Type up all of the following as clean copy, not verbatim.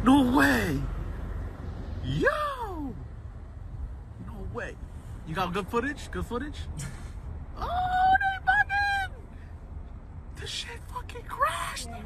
No way. Yo. No way. You got good footage? Good footage? Oh, they fucking. The shit fucking crashed. Yo.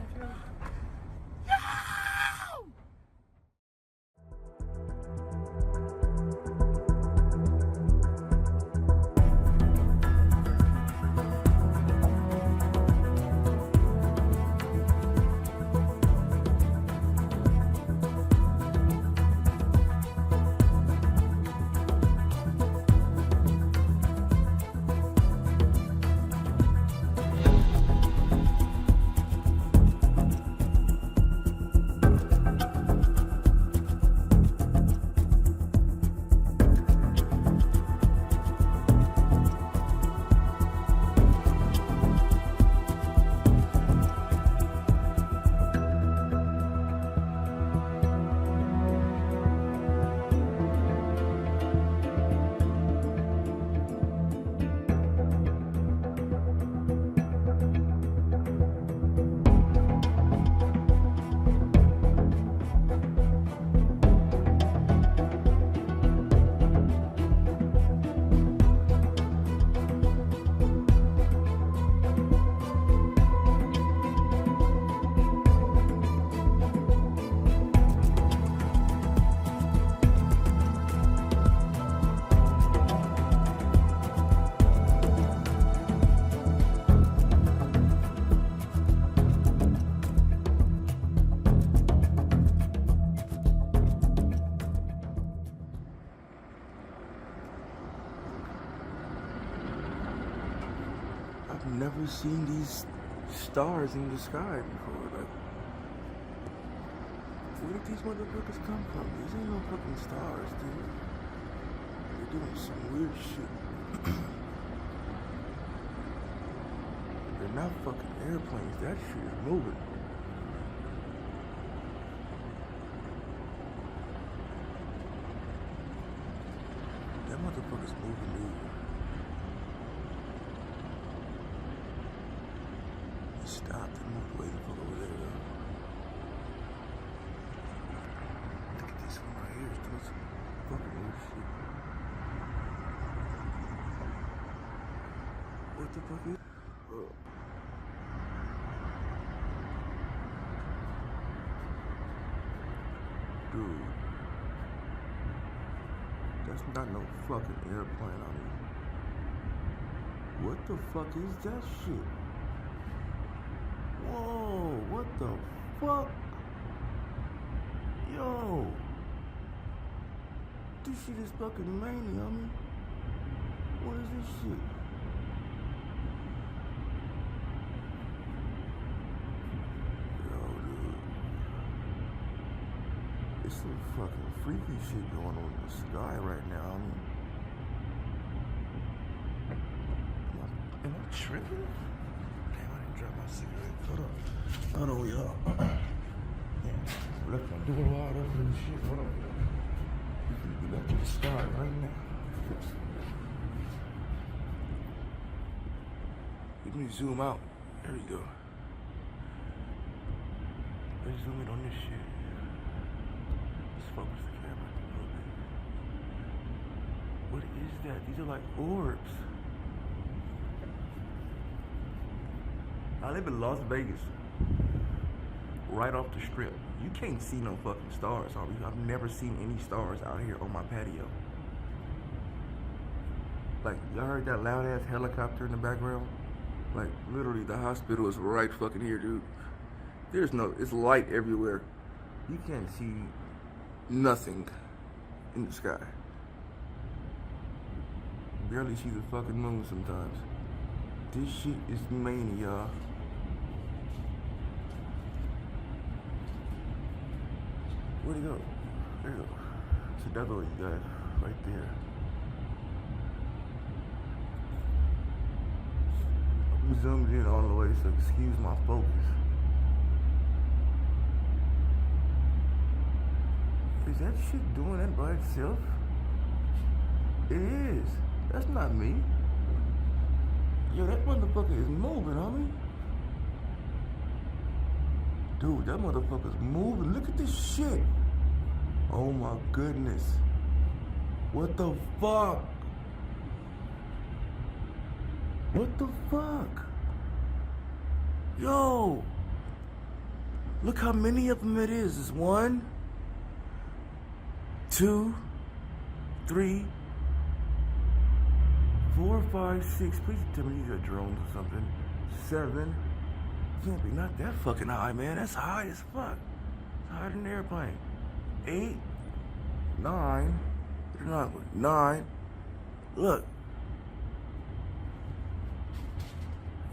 I've never seen these stars in the sky before. Like, where did these motherfuckers come from? These ain't no fucking stars, dude. They're doing some weird shit. They're not fucking airplanes. That shit is moving. That motherfucker's moving, dude. Stopped and moved away the fuck over there, though. Look at this one right here. It's doing some fucking weird shit. What the fuck is? Oh. Dude. That's not no fucking airplane on me. What the fuck is that shit? Whoa, what the fuck? Yo. This shit is fucking mania, homie. What is this shit? Yo, dude. There's some fucking freaky shit going on in the sky right now, homie. Am I tripping? Drop my cigarette. Hold on, y'all. Yeah. Look, I'm doing all that and shit. Hold on. We got to start right now. Let me zoom out. There we go. Let's zoom in on this shit. Let's focus the camera a little bit. What is that? These are like orbs. I live in Las Vegas, right off the strip. You can't see no fucking stars, homie. I've never seen any stars out here on my patio. Like, y'all heard that loud ass helicopter in the background? Like, literally, the hospital is right fucking here, dude. There's no, it's light everywhere. You can't see nothing in the sky. Barely see the fucking moon sometimes. This shit is mania, y'all. Where'd he go? There you go. So that's what you got right there. I'm zoomed in all the way, so excuse my focus. Is that shit doing that by itself? It is. That's not me. Yo, that motherfucker is moving, homie. Dude, that motherfucker's moving. Look at this shit. Oh my goodness. What the fuck? What the fuck? Yo. Look how many of them it is. It's 1, 2, 3, 4, 5, 6. Please tell me these are drones or something. 7. Can't be not that fucking high, man. That's high as fuck. It's higher than an airplane. 8, 9. They're not 9. Look.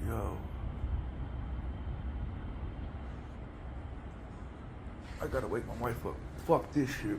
Yo. I gotta wake my wife up. Fuck this shit.